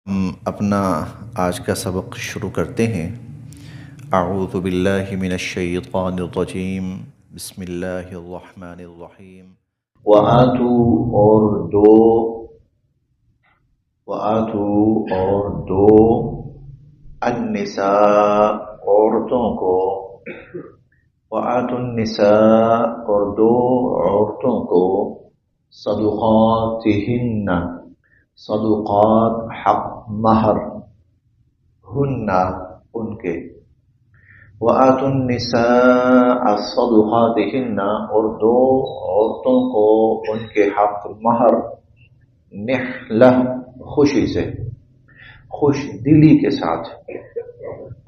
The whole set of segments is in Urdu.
ہم اپنا آج کا سبق شروع کرتے ہیں۔ اعوذ باللہ من الشیطان الرجیم، بسم اللہ الرحمن الرحیم۔ وآتوا اور دو، وآتوا اور دو، النساء عورتوں کو، وآتوا النساء اور دو عورتوں کو، صدقاتہن صدقات حق مہر، ہن ان کے، وآتوا النساء صدقاتہن اور دو عورتوں کو ان کے حق مہر، نحلہ خوشی سے، خوش دلی کے ساتھ،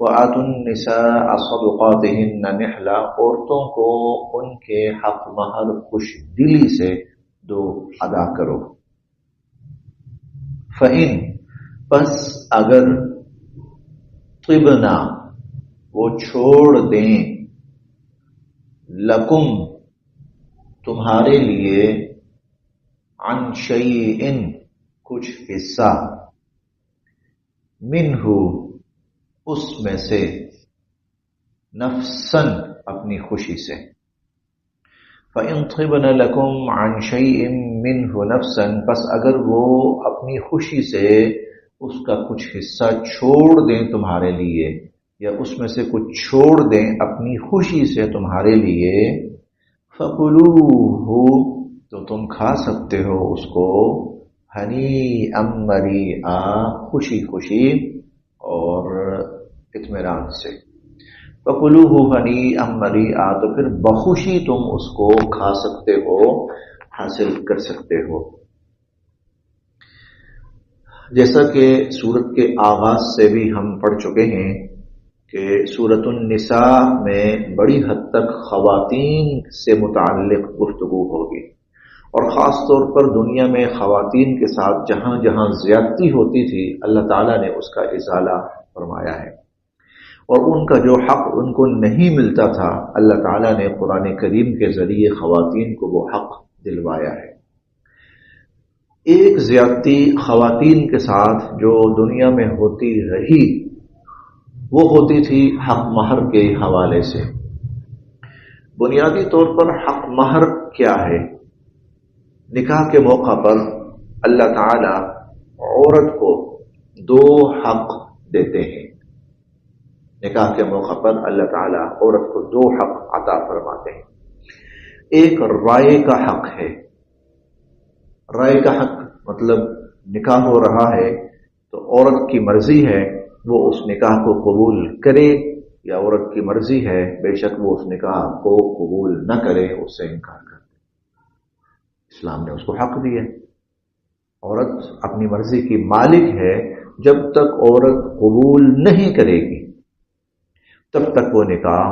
وآتوا النساء صدقاتہن نحلہ عورتوں کو ان کے حق مہر خوش دلی سے دو ادا کرو۔ فَإِن پس اگر طبنا وہ چھوڑ دیں، لکم تمہارے لیے، عن شیئن کچھ حصہ، منہ اس میں سے، نفسن اپنی خوشی سے، فَإِن طِبْنَ لَكُمْ عَنْ شَيْءٍ مِّنْهُ نَفْسًا پس اگر وہ اپنی خوشی سے اس کا کچھ حصہ چھوڑ دیں تمہارے لیے، یا اس میں سے کچھ چھوڑ دیں اپنی خوشی سے تمہارے لیے، فَكُلُوهُ تو تم کھا سکتے ہو اس کو، ہنیئا مریئا خوشی خوشی اور اطمینان سے، فَكُلُوهُ ہنیئا مریئا تو پھر بخوشی تم اس کو کھا سکتے ہو، حاصل کر سکتے ہو۔ جیسا کہ سورت کے آغاز سے بھی ہم پڑھ چکے ہیں کہ سورۃ النساء میں بڑی حد تک خواتین سے متعلق گفتگو ہوگی، اور خاص طور پر دنیا میں خواتین کے ساتھ جہاں جہاں زیادتی ہوتی تھی اللہ تعالیٰ نے اس کا ازالہ فرمایا ہے، اور ان کا جو حق ان کو نہیں ملتا تھا اللہ تعالیٰ نے قرآن کریم کے ذریعے خواتین کو وہ حق دلوایا ہے۔ ایک زیادتی خواتین کے ساتھ جو دنیا میں ہوتی رہی وہ ہوتی تھی حق مہر کے حوالے سے۔ بنیادی طور پر حق مہر کیا ہے؟ نکاح کے موقع پر اللہ تعالیٰ عورت کو دو حق دیتے ہیں، نکاح کے موقع پر اللہ تعالیٰ عورت کو دو حق عطا فرماتے ہیں۔ ایک رائے کا حق ہے، رائے کا حق مطلب نکاح ہو رہا ہے تو عورت کی مرضی ہے وہ اس نکاح کو قبول کرے، یا عورت کی مرضی ہے بے شک وہ اس نکاح کو قبول نہ کرے، اس سے انکار کر دے۔ اسلام نے اس کو حق دیا۔ عورت اپنی مرضی کی مالک ہے، جب تک عورت قبول نہیں کرے گی تب تک وہ نکاح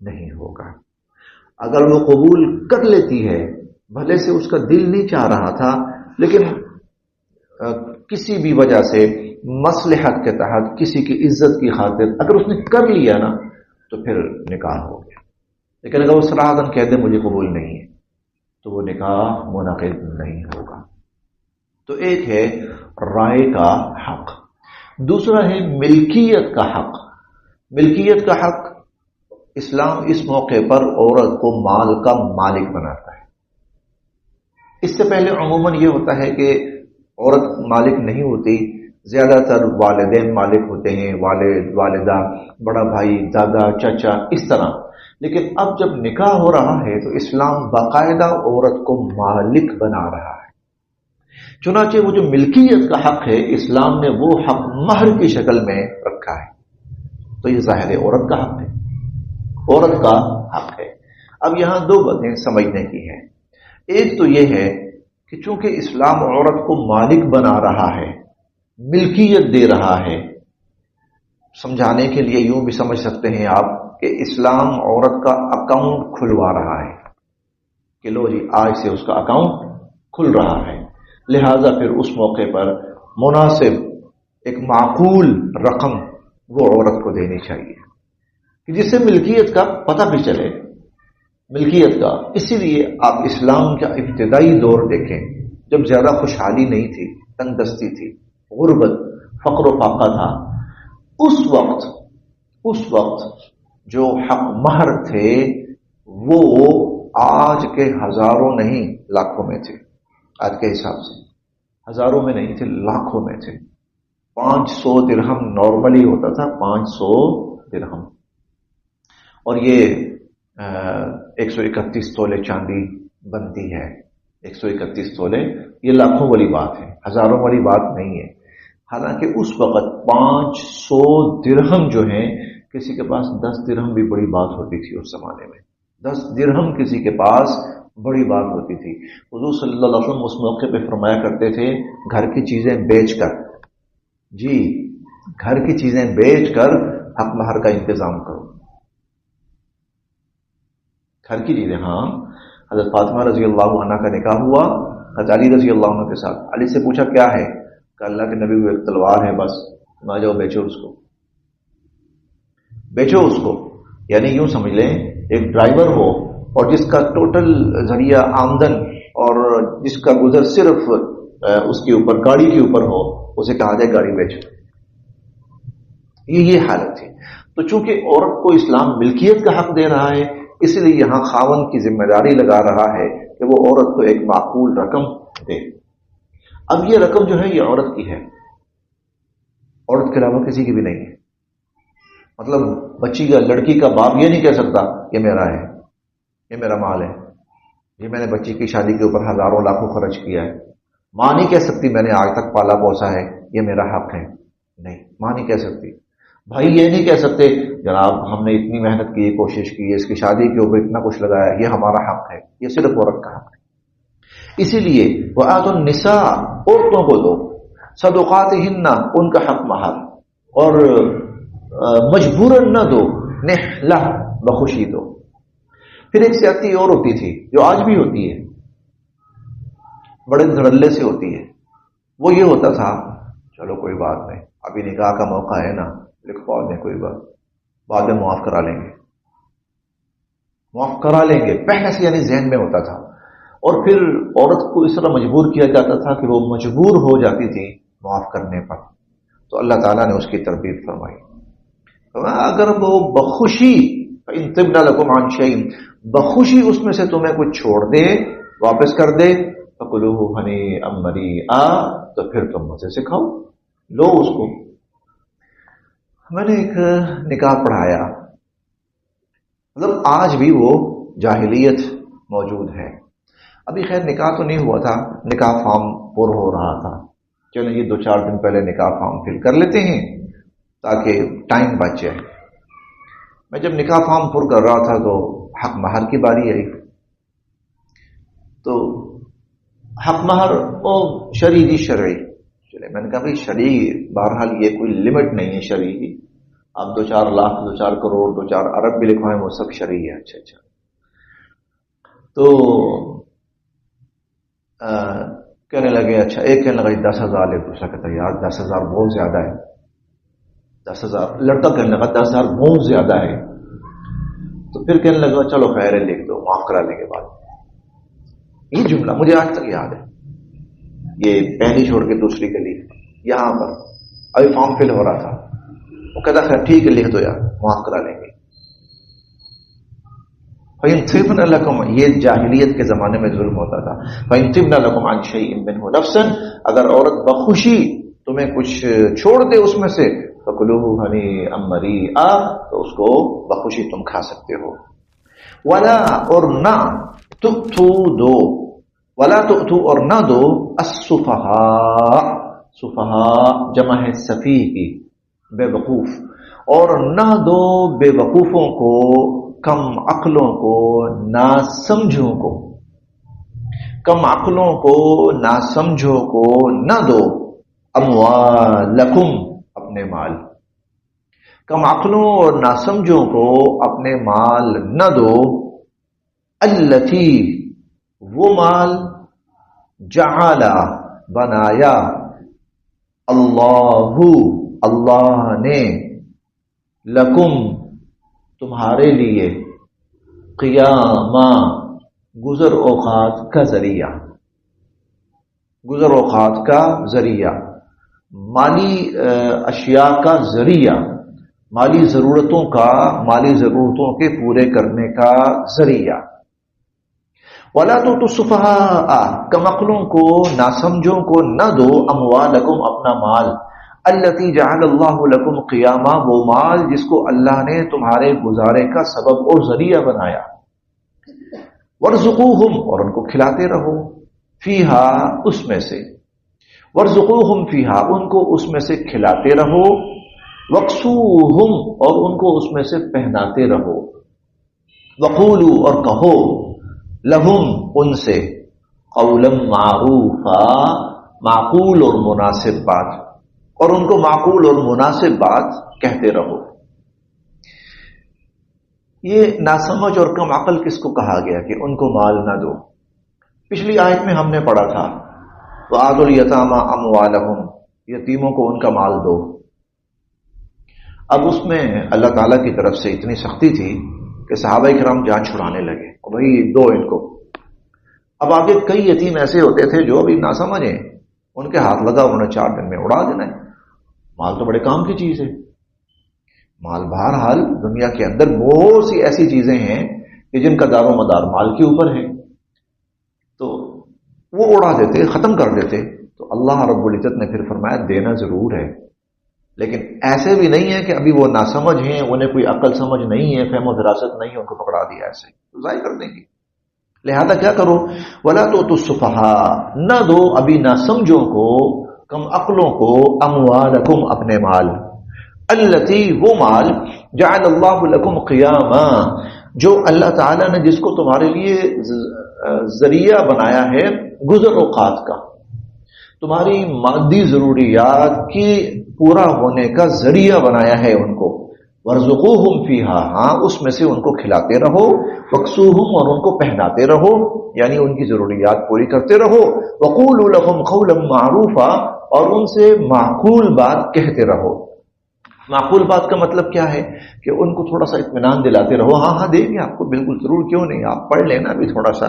نہیں ہوگا۔ اگر وہ قبول کر لیتی ہے، بھلے سے اس کا دل نہیں چاہ رہا تھا لیکن کسی بھی وجہ سے مصلحت کے تحت کسی کی عزت کی خاطر اگر اس نے کر لیا نا تو پھر نکاح ہو گیا، لیکن اگر وہ صراحتاً کہہ دے مجھے قبول نہیں ہے تو وہ نکاح منعقد نہیں ہوگا۔ تو ایک ہے رائے کا حق، دوسرا ہے ملکیت کا حق۔ ملکیت کا حق اسلام اس موقع پر عورت کو مال کا مالک بناتا ہے۔ اس سے پہلے عموماً یہ ہوتا ہے کہ عورت مالک نہیں ہوتی، زیادہ تر والدین مالک ہوتے ہیں، والد، والدہ، بڑا بھائی، دادا، چچا، اس طرح۔ لیکن اب جب نکاح ہو رہا ہے تو اسلام باقاعدہ عورت کو مالک بنا رہا ہے، چنانچہ وہ جو ملکیت کا حق ہے اسلام نے وہ حق مہر کی شکل میں رکھا ہے۔ تو یہ ظاہر ہے عورت کا حق ہے، عورت کا حق ہے۔ اب یہاں دو باتیں سمجھنے کی ہیں۔ ایک تو یہ ہے کہ چونکہ اسلام عورت کو مالک بنا رہا ہے، ملکیت دے رہا ہے، سمجھانے کے لیے یوں بھی سمجھ سکتے ہیں آپ کہ اسلام عورت کا اکاؤنٹ کھلوا رہا ہے کہ لو جی آج سے اس کا اکاؤنٹ کھل رہا ہے، لہذا پھر اس موقع پر مناسب ایک معقول رقم وہ عورت کو دینی چاہیے کہ جس سے ملکیت کا پتہ بھی چلے، ملکیت کا۔ اسی لیے آپ اسلام کا ابتدائی دور دیکھیں، جب زیادہ خوشحالی نہیں تھی، تنگ دستی تھی، غربت، فقر و فاقہ تھا، اس وقت جو حق مہر تھے وہ آج کے ہزاروں نہیں لاکھوں میں تھے. آج کے حساب سے ہزاروں میں نہیں تھے، لاکھوں میں تھے. 500 درہم نارملی ہوتا تھا، 500 درہم. اور یہ 131 تولے چاندی بنتی ہے. 131 تولے یہ لاکھوں والی بات ہے، ہزاروں والی بات نہیں ہے. حالانکہ اس وقت 500 درہم جو ہیں، کسی کے پاس 10 درہم بھی بڑی بات ہوتی تھی اس زمانے میں. 10 درہم کسی کے پاس بڑی بات ہوتی تھی. حضور صلی اللہ علیہ وسلم اس موقع پہ فرمایا کرتے تھے گھر کی چیزیں بیچ کر، جی گھر کی چیزیں بیچ کر حق مہر کا انتظام کرو. گھر کی چیزیں، ہاں حضرت فاطمہ رضی اللہ عنہ کا نکاح ہوا حضرت علی رضی اللہ عنہ کے ساتھ. علی سے پوچھا کیا ہے؟ کہ اللہ کے نبی کو ایک تلوار ہے، بس نہ جاؤ بیچو اس کو، بیچو اس کو. یعنی یوں سمجھ لیں ایک ڈرائیور ہو اور جس کا ٹوٹل ذریعہ آمدن اور جس کا گزر صرف اس کے اوپر گاڑی کے اوپر ہو، اسے کہا جائے گاڑی بیچو. یہ حالت تھی. تو چونکہ عورت کو اسلام ملکیت کا حق دے رہا ہے، اس لیے یہاں خاوند کی ذمہ داری لگا رہا ہے کہ وہ عورت کو ایک معقول رقم دے. اب یہ رقم جو ہے یہ عورت کی ہے، عورت کے علاوہ کسی کی بھی نہیں ہے. مطلب بچی کا، لڑکی کا باپ یہ نہیں کہہ سکتا یہ میرا ہے، یہ میرا مال ہے، یہ میں نے بچی کی شادی کے اوپر ہزاروں لاکھوں خرچ کیا ہے. ماں نہیں کہہ سکتی میں نے آج تک پالا پوسا ہے، یہ میرا حق ہے. نہیں، ماں نہیں کہہ سکتی. بھائی یہ نہیں کہہ سکتے جناب ہم نے اتنی محنت کی، کوشش کی، اس کی شادی کے اوپر اتنا کچھ لگایا، یہ ہمارا حق ہے. یہ صرف عورت کا حق ہے. اسی لیے وآتوا النساء، عورتوں کو دو، صدقاتہن، ان کا حق مہر، اور مجبوراً نہ دو، نحلہ، بخوشی دو. پھر ایک زیادتی اور ہوتی تھی جو آج بھی ہوتی ہے، بڑے دھڑلے سے ہوتی ہے. وہ یہ ہوتا تھا چلو کوئی بات نہیں، ابھی نکاح کا موقع ہے نا، لکھوا دیں، کوئی بات بعد میں معاف کرا لیں گے، معاف کرا لیں گے. پہلے سے یعنی ذہن میں ہوتا تھا. اور پھر عورت کو اس طرح مجبور کیا جاتا تھا کہ وہ مجبور ہو جاتی تھی معاف کرنے پر. تو اللہ تعالیٰ نے اس کی تربیت فرمائی. اگر وہ بخوشی فَإِن طِبْنَ لَكُمْ عَنْ شَيْءٍ، بخوشی اس میں سے تمہیں کچھ چھوڑ دے، واپس کر دے، فَكُلُوهُ هَنِيئًا مَرِيئًا، تو پھر تم مزے سے کھاؤ، لو اس کو. میں نے ایک نکاح پڑھایا، مطلب آج بھی وہ جاہلیت موجود ہے. ابھی خیر نکاح تو نہیں ہوا تھا، نکاح فارم پر ہو رہا تھا. چلو یہ 2-4 دن پہلے نکاح فارم فل کر لیتے ہیں تاکہ ٹائم بچ جائے. میں جب نکاح فارم پر کر رہا تھا تو حق مہر کی باری آئی. تو حق مہر وہ شرعی چلے، میں نے کہا بھائی شرعی، بہرحال یہ کوئی لمٹ نہیں ہے شرعی کی. آپ 2-4 لاکھ، 2-4 کروڑ، 2-4 ارب بھی لکھوائیں وہ سب شرعی ہے. اچھا. تو کہنے لگے اچھا، ایک کہنے لگا 10,000 ہے، دوسرا کہتا ہے یار 10,000 بہت زیادہ ہے. 10,000 لڑکا کہنے لگا 10,000 بہت زیادہ ہے. تو پھر کہنے لگا چلو خیر ہے، لکھ دو، معاف کرا لیں گے بعد. یہ جملہ مجھے آج تک یاد ہے. یہ پہلی چھوڑ کے دوسری گلی یہاں پر ابھی فارم فل ہو رہا تھا. وہ کہتا خیر ٹھیک ہے لکھ دو یار، معاف کرا لیں گے. فَإِن طِبْنَ لَكُمْ، یہ جاہلیت کے زمانے میں ظلم ہوتا تھا. فَإِن طِبْنَ لَكُمْ عَنْ شَيْءٍ مِّنْهُ نَفْسًا، اگر عورت بخوشی تمہیں کچھ چھوڑ دے اس میں سے، فَكُلُوهُ هَنِيئًا مَرِيئًا، تو اس کو بخوشی تم کھا سکتے ہو. وَلَا، اور نہ، تُؤْتُوا دو، وَلَا تُؤْتُوا اور نہ دو، السُّفَهَاء، سفہاء جمع ہے سفیہ کی، بے وقوف، اور نہ دو بے وقوفوں کو، کم عقلوں کو، ناسمجھوں کو. کم عقلوں کو، ناسمجھوں کو نہ دو، اموالکم، اپنے مال. کم عقلوں اور ناسمجھوں کو اپنے مال نہ دو، التی، وہ مال، جعل، بنایا، اللہ، اللہ نے، لکم، تمہارے لیے، قیاما، گزر اوقات کا ذریعہ، گزر اوقات کا ذریعہ. مالی اشیاء کا ذریعہ، مالی ضرورتوں کے پورے کرنے کا ذریعہ۔ وَلَا تُؤْتُوا السُّفَهَاءَ، کم عقلوں کو، ناسمجھوں کو نہ دو، اموالکم اپنا مال، التی جعل اللہ لکم قیاما، وہ مال جس کو اللہ نے تمہارے گزارے کا سبب اور ذریعہ بنایا، وارزقوہم، اور ان کو کھلاتے رہو، فیہا، اس میں سے، وارزقوہم فیہا، ان کو اس میں سے کھلاتے رہو، وقسوہم، اور ان کو اس میں سے پہناتے رہو، وقولوا، اور کہو، لہم، ان سے، قولا معروفا، معقول اور مناسب بات، اور ان کو معقول اور مناسب بات کہتے رہو۔ یہ ناسمجھ اور کم عقل کس کو کہا گیا کہ ان کو مال نہ دو؟ پچھلی آیت میں ہم نے پڑھا تھا وَآتُوا الْيَتَامَى أَمْوَالَهُمْ، یتیموں کو ان کا مال دو۔ اب اس میں اللہ تعالیٰ کی طرف سے اتنی سختی تھی کہ صحابہ کرام جان چھڑانے لگے، بھائی دو ان کو۔ اب آگے کئی یتیم ایسے ہوتے تھے جو ابھی نہ سمجھیں، ان کے ہاتھ لگا انہیں 4 دن میں اڑا دینا ہے۔ مال تو بڑے کام کی چیز ہے، مال بہرحال دنیا کے اندر بہت سی ایسی چیزیں ہیں کہ جن کا دار و مدار مال کے اوپر ہے، تو وہ اڑا دیتے، ختم کر دیتے۔ تو اللہ رب العزت نے پھر فرمایا دینا ضرور ہے، لیکن ایسے بھی نہیں ہے کہ ابھی وہ ناسمجھ ہیں، انہیں کوئی عقل سمجھ نہیں ہے، فہم و دراست نہیں ہے، ان کو پکڑا دیا ایسے تو ضائع کر دیں گے۔ لہذا کیا کرو، وَلَا تُؤْتُوا السُّفَهَاءَ، نہ دو ابھی ناسمجھوں کو، کم عقلوں کو، اموالکم اپنے مال، التی، وہ مال، جعل اللہ لکم قیاما، جو اللہ تعالیٰ نے جس کو تمہارے لیے ذریعہ بنایا ہے گزر اوقات کا، تمہاری مادی ضروریات کی پورا ہونے کا ذریعہ بنایا ہے ان کو، وارزقوہم فیہا، ہاں اس میں سے ان کو کھلاتے رہو، وقسوہم، اور ان کو پہناتے رہو، یعنی ان کی ضروریات پوری کرتے رہو، وقولوا لہم قولا معروفا، اور ان سے معقول بات کہتے رہو۔ معقول بات کا مطلب کیا ہے کہ ان کو تھوڑا سا اطمینان دلاتے رہو، ہاں ہاں دیں گے آپ کو، بالکل ضرور، کیوں نہیں، آپ پڑھ لینا ابھی تھوڑا سا،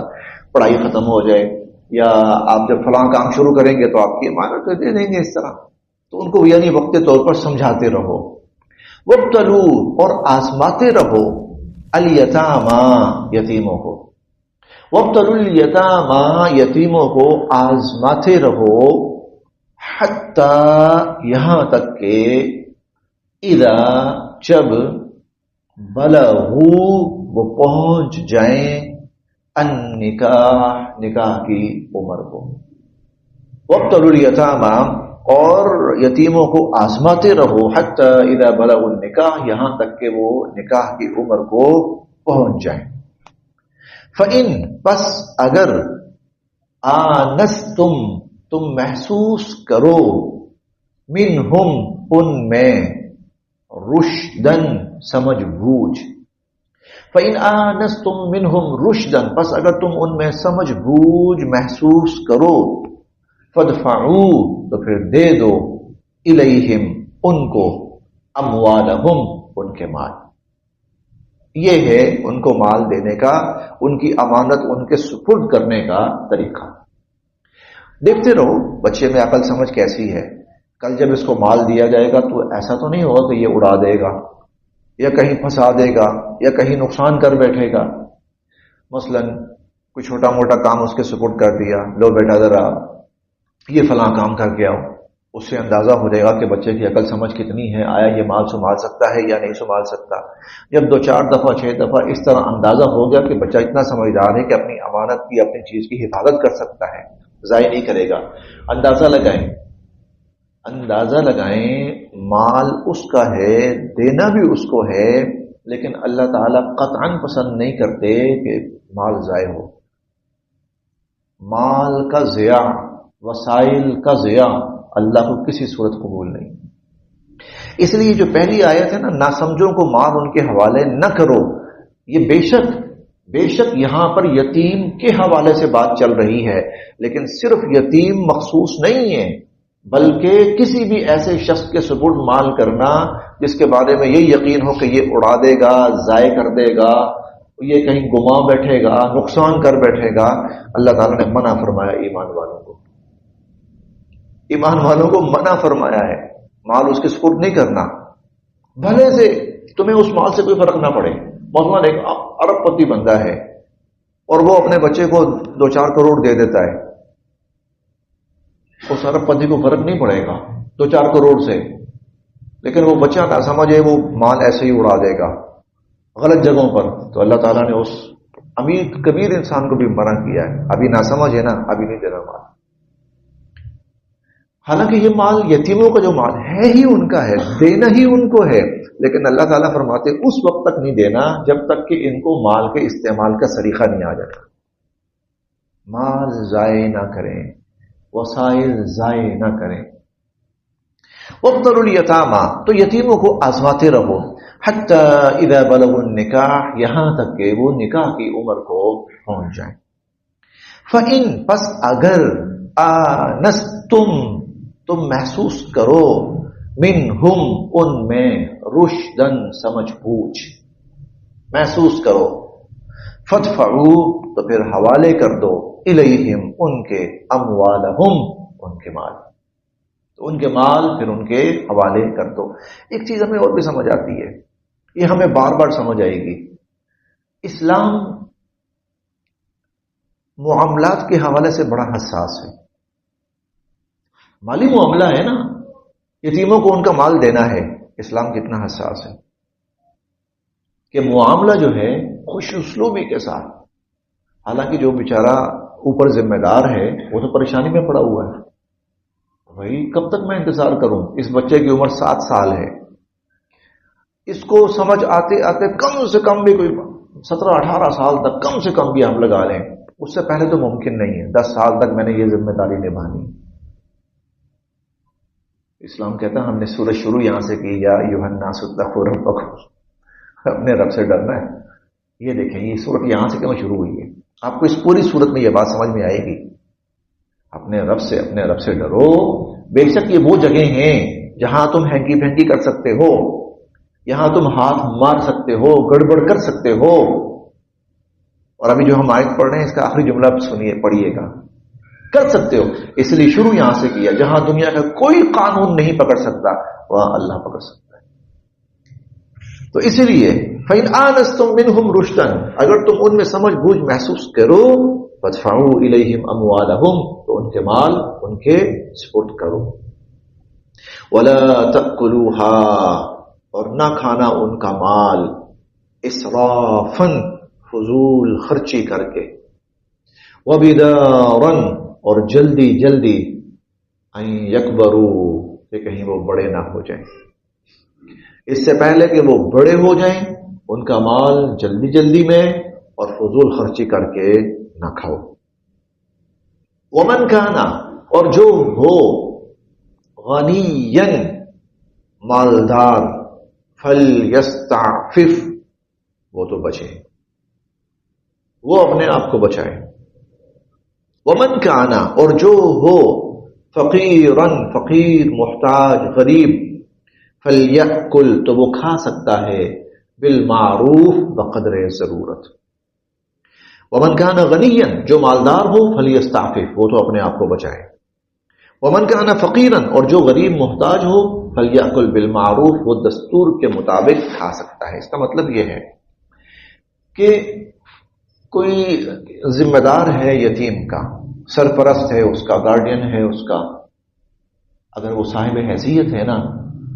پڑھائی ختم ہو جائے، یا آپ جب فلاں کام شروع کریں گے تو آپ کی امانت دے دیں گے، اس طرح۔ تو ان کو یعنی وقت طور پر سمجھاتے رہو۔ وابتلوا، اور آزماتے رہو، الیتاما، یتیموں کو، وابتلوا الیتاما، یتیموں کو آزماتے رہو، حتی، یہاں تک کہ، اذا، جب، بلغوا، وہ پہنچ جائیں، النکاح، نکاح کی عمر کو۔ وابتلوا الیتاما، اور یتیموں کو آزماتے رہو، حتی اذا بلغوا النکاح، یہاں تک کہ وہ نکاح کی عمر کو پہنچ جائیں۔ فَإِن، پس اگر، آنستم، تم محسوس کرو، منہم، ان میں، رشدن، سمجھ بوجھ، فَإِنْ آنَسْتُمْ مِنْهُمْ رُشْدًا، پس اگر تم ان میں سمجھ بوجھ محسوس کرو، فَادْفَعُوا، تو پھر دے دو، إِلَيْهِمْ، ان کو، أَمْوَالَهُمْ، ان کے مال۔ یہ ہے ان کو مال دینے کا، ان کی امانت ان کے سپرد کرنے کا طریقہ۔ دیکھتے رہو بچے میں عقل سمجھ کیسی ہے، کل جب اس کو مال دیا جائے گا تو ایسا تو نہیں ہوگا کہ یہ اڑا دے گا، یا کہیں پھنسا دے گا، یا کہیں نقصان کر بیٹھے گا۔ مثلا کوئی چھوٹا موٹا کام اس کے سپرد کر دیا، لو بیٹا ذرا یہ فلاں کام کر کے آؤ، اس سے اندازہ ہو جائے گا کہ بچے کی عقل سمجھ کتنی ہے، آیا یہ مال سنبھال سکتا ہے یا نہیں سنبھال سکتا۔ جب 2-4 دفعہ 6 دفعہ اس طرح اندازہ ہو گیا کہ بچہ اتنا سمجھدار ہے کہ اپنی امانت کی، اپنی چیز کی حفاظت کر سکتا ہے، ضائع نہیں کرے گا، اندازہ لگائیں، مال اس کا ہے، دینا بھی اس کو ہے، لیکن اللہ تعالیٰ قطعاً پسند نہیں کرتے کہ مال ضائع ہو۔ مال کا ضیاع، وسائل کا ضیاع اللہ کو کسی صورت قبول نہیں۔ اس لیے جو پہلی آیت ہے نا، ناسمجھوں کو مال ان کے حوالے نہ کرو، یہ بے شک یہاں پر یتیم کے حوالے سے بات چل رہی ہے، لیکن صرف یتیم مخصوص نہیں ہے، بلکہ کسی بھی ایسے شخص کے سپرد مال کرنا جس کے بارے میں یہ یقین ہو کہ یہ اڑا دے گا، ضائع کر دے گا، یہ کہیں گما بیٹھے گا، نقصان کر بیٹھے گا، اللہ تعالیٰ نے منع فرمایا ایمان والوں کو۔ ایمان والوں کو منع فرمایا ہے مال اس کے سپرد نہیں کرنا، بھلے سے تمہیں اس مال سے کوئی فرق نہ پڑے۔ مثلاً ایک ارب پتی بندہ ہے اور وہ اپنے بچے کو 2-4 کروڑ دے دیتا ہے، اس ارب پتی کو فرق نہیں پڑے گا 2-4 کروڑ سے، لیکن وہ بچہ نہ سمجھے وہ مال ایسے ہی اڑا دے گا غلط جگہوں پر، تو اللہ تعالیٰ نے اس امیر کبیر انسان کو بھی منع کیا ہے، ابھی نہ سمجھ ہے نا، ابھی نہیں دینا مال۔ حالانکہ یہ مال یتیموں کا جو مال ہے ہی ان کا ہے، دینا ہی ان کو ہے، لیکن اللہ تعالیٰ فرماتے اس وقت تک نہیں دینا جب تک کہ ان کو مال کے استعمال کا سلیقہ نہیں آ جاتا۔ مال ضائع نہ کریں، وسائل ضائع نہ کریں۔ وابتلوا الیتامی، تو یتیموں کو آزماتے رہو، حتی اذا بلغوا النکاح، یہاں تک کہ وہ نکاح کی عمر کو پہنچ جائیں۔ فَإِن، پس اگر آنستم، تم محسوس کرو، منہم، ان میں، رشدن، سمجھ بوجھ محسوس کرو، فادفعوا، تو پھر حوالے کر دو، الیہم، ان کے، اموالہم، ان کے مال، تو ان کے مال پھر ان کے حوالے کر دو۔ ایک چیز ہمیں اور بھی سمجھ آتی ہے، یہ ہمیں بار بار سمجھ آئے گی، اسلام معاملات کے حوالے سے بڑا حساس ہے۔ مالی معاملہ ہے نا، یتیموں کو ان کا مال دینا ہے، اسلام کتنا حساس ہے کہ معاملہ جو ہے خوش اسلوبی کے ساتھ، حالانکہ جو بیچارہ اوپر ذمہ دار ہے وہ تو پریشانی میں پڑا ہوا ہے، بھائی کب تک میں انتظار کروں؟ اس بچے کی عمر 7 سال ہے، اس کو سمجھ آتے آتے کم سے کم بھی کوئی 17-18 سال تک کم سے کم بھی ہم لگا لیں، اس سے پہلے تو ممکن نہیں ہے، 10 سال تک میں نے یہ ذمہ داری نبھانی۔ اسلام کہتا ہے ہم نے سورج شروع یہاں سے کی، یا ایھا الناس اتقوا ربکم، اپنے رب سے ڈرنا ہے۔ یہ دیکھیں یہ سورت یہاں سے کیوں شروع ہوئی ہے؟ آپ کو اس پوری سورت میں یہ بات سمجھ میں آئے گی، اپنے رب سے ڈرو۔ بے شک یہ وہ جگہ ہیں جہاں تم ہینکی پھینکی کر سکتے ہو، یہاں تم ہاتھ مار سکتے ہو، گڑبڑ کر سکتے ہو۔ اور ابھی جو ہم آیت پڑھ رہے ہیں اس کا آخری جملہ سنیے، پڑھیے گا، کر سکتے ہو، اس لیے شروع یہاں سے کیا، جہاں دنیا کا کوئی قانون نہیں پکڑ سکتا وہاں اللہ پکڑ سکتا ہے۔ تو اسی لیے فَإِنْ آنَسْتُم مِّنْهُمْ رُشْدًا، اگر تم ان میں سمجھ بوجھ محسوس کرو، فَادْفَعُوا إِلَيْهِمْ أَمْوَالَهُمْ، تو ان کے مال ان کے سپرد کرو۔ وَلَا تَأْكُلُوهَا، اور نہ کھانا ان کا مال، اسرافاً، فضول خرچی کر کے، وَبِدَارًا، اور جلدی جلدی، ان یکبروا، کہ کہیں وہ بڑے نہ ہو جائیں، اس سے پہلے کہ وہ بڑے ہو جائیں ان کا مال جلدی جلدی میں اور فضول خرچی کر کے نہ کھاؤ۔ ومن کان، اور جو ہو، غنیًا، مالدار، فلیستعفف، وہ تو بچے، وہ اپنے آپ کو بچائے۔ ومن کان، اور جو ہو، فقیراً، فقیر، محتاج، غریب، فلیأکل، تو وہ کھا سکتا ہے، بالمعروف، بقدر ضرورت۔ ومن کان غنیًا، جو مالدار ہو، فلیستعفف، وہ تو اپنے آپ کو بچائے۔ ومن کان فقیراً، اور جو غریب محتاج ہو، فلیأکل بالمعروف، وہ دستور کے مطابق کھا سکتا ہے۔ اس کا مطلب یہ ہے کہ کوئی ذمہ دار ہے یتیم کا، سرپرست ہے اس کا، گارڈین ہے اس کا، اگر وہ صاحب حیثیت ہے نا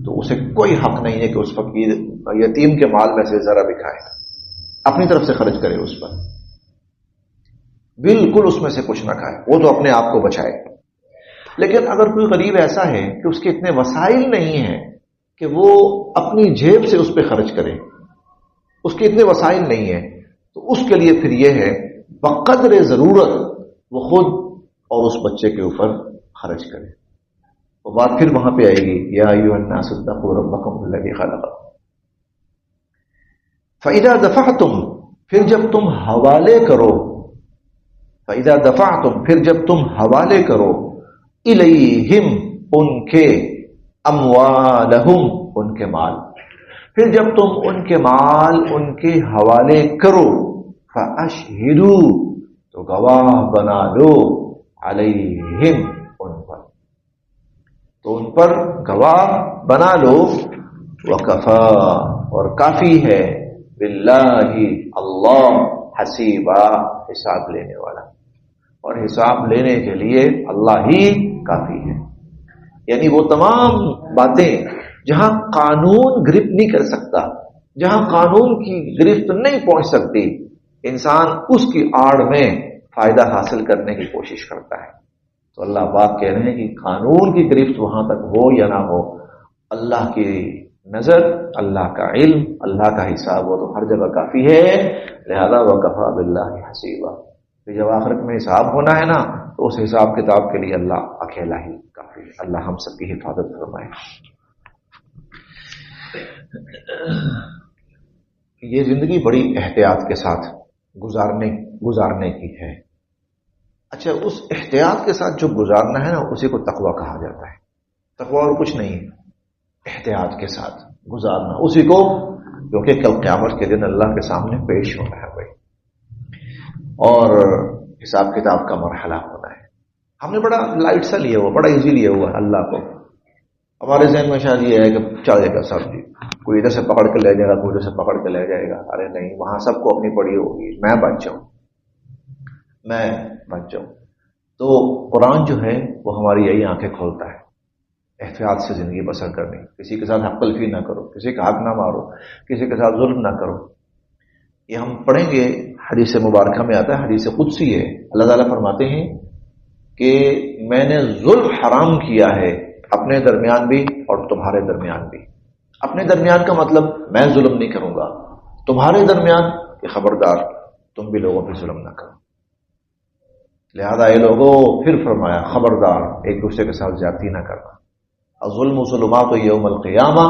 تو اسے کوئی حق نہیں ہے کہ اس فقیر یتیم کے مال میں سے ذرا بھی کھائے، اپنی طرف سے خرچ کرے اس پر، بالکل اس میں سے کچھ نہ کھائے، وہ تو اپنے آپ کو بچائے۔ لیکن اگر کوئی غریب ایسا ہے کہ اس کے اتنے وسائل نہیں ہیں کہ وہ اپنی جیب سے اس پہ خرچ کرے، اس کے اتنے وسائل نہیں ہیں، تو اس کے لیے پھر یہ ہے بقدر ضرورت وہ خود اور اس بچے کے اوپر خرچ کرے۔ وہ بات پھر وہاں پہ آئے گی، یا ایھا الناس اتقوا ربکم الذی خلقکم۔ فَإِذَا دَفَعْتُمْ، پھر جب تم حوالے کرو، فَإِذَا دَفَعْتُمْ، پھر جب تم حوالے کرو، الیہم، ان کے، اموالہم، ان کے مال، پھر جب تم ان کے مال ان کے حوالے کرو، فَأَشْهِدُوا، تو گواہ بنا لو، علیہم، ان پر، تو ان پر گواہ بنا لو، وکفا اور کافی ہے، باللہ اللہ حسیبا حساب لینے والا، اور حساب لینے کے لیے اللہ ہی کافی ہے۔ یعنی وہ تمام باتیں جہاں قانون گرفت نہیں کر سکتا، جہاں قانون کی گرفت نہیں پہنچ سکتی، انسان اس کی آڑ میں فائدہ حاصل کرنے کی کوشش کرتا ہے۔ تو اللہ پاک کہہ رہے ہیں کہ قانون کی گرفت وہاں تک ہو یا نہ ہو، اللہ کی نظر، اللہ کا علم، اللہ کا حساب وہ تو ہر جگہ کافی ہے، لہذا وکفا باللہ حسیبا۔ جب آخرت میں حساب ہونا ہے نا، تو اس حساب کتاب کے لیے اللہ اکیلا ہی کافی ہے۔ اللہ ہم سب کی حفاظت فرمائے۔ یہ زندگی بڑی احتیاط کے ساتھ گزارنے کی ہے۔ اچھا، اس احتیاط کے ساتھ جو گزارنا ہے نا، اسی کو تقویٰ کہا جاتا ہے۔ تقویٰ اور کچھ نہیں ہے، احتیاط کے ساتھ گزارنا اسی کو، کیونکہ کل قیامت کے دن اللہ کے سامنے پیش ہونا ہے بھائی، اور حساب کتاب کا مرحلہ ہونا ہے۔ ہم نے بڑا لائٹ سا لیا ہوا، بڑا ایزی لیا ہوا اللہ کو۔ ہمارے ذہن میں شاید یہ ہے کہ چلے گا سب، جی کوئی ادھر سے پکڑ کے لے جائے گا، کوئی ادھر سے پکڑ کے لے جائے گا، ارے نہیں، وہاں سب کو اپنی پڑی ہوگی، میں بچ جاؤں۔ تو قرآن جو ہے وہ ہماری یہی آنکھیں کھولتا ہے، احتیاط سے زندگی بسر کرنی، کسی کے ساتھ حق تلفی نہ کرو، کسی کا حق نہ مارو، کسی کے ساتھ ظلم نہ کرو۔ یہ ہم پڑھیں گے، حدیث مبارکہ میں آتا ہے، حدیث قدسی ہے، اللہ تعالیٰ فرماتے ہیں کہ میں نے ظلم حرام کیا ہے، اپنے درمیان بھی اور تمہارے درمیان بھی۔ اپنے درمیان کا مطلب میں ظلم نہیں کروں گا، تمہارے درمیان کہ خبردار تم بھی لوگوں پہ ظلم نہ کرو۔ لہذا اے لوگوں، پھر فرمایا خبردار ایک دوسرے کے ساتھ زیادتی نہ کرنا۔ الظلم ظلمات یوم القیامہ،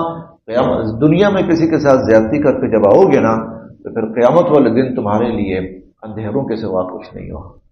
دنیا میں کسی کے ساتھ زیادتی کر کے جب آؤ گے نا، تو پھر قیامت والے دن تمہارے لیے اندھیروں کے سوا کچھ نہیں ہوگا۔